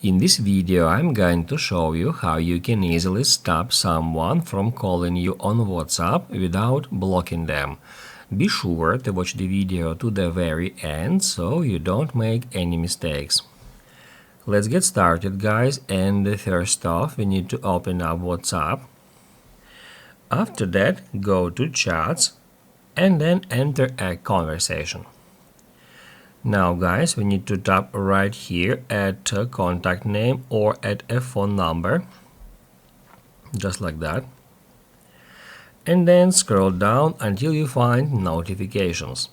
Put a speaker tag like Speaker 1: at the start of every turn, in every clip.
Speaker 1: In this video, I'm going to show you how you can easily stop someone from calling you on WhatsApp without blocking them. Be sure to watch the video to the very end so you don't make any mistakes. Let's get started, guys, and first off, we need to open up WhatsApp. After that, go to Chats and then enter a conversation. Now, guys, we need to tap right here at a contact name or at a phone number, just like that. And then scroll down until you find notifications.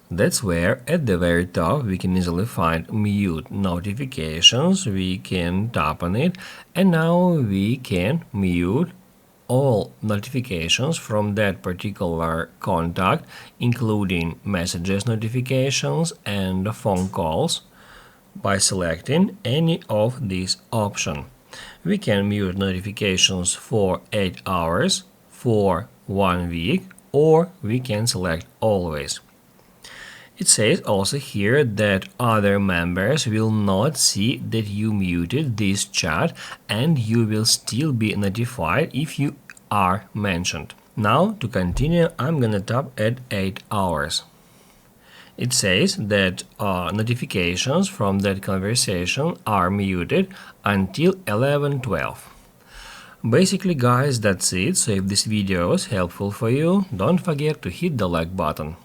Speaker 1: That's where at the very top we can easily find mute notifications. We can tap on it and now we can mute all notifications from that particular contact, including messages notifications and phone calls, by selecting any of these options. We can mute notifications for 8 hours, for 1 week, or we can select always. It says also here that other members will not see that you muted this chat and you will still be notified if you are mentioned. Now, to continue, I'm gonna tap at 8 hours. It says that notifications from that conversation are muted until 11:12. Basically, guys, that's it. So if this video was helpful for you, don't forget to hit the like button.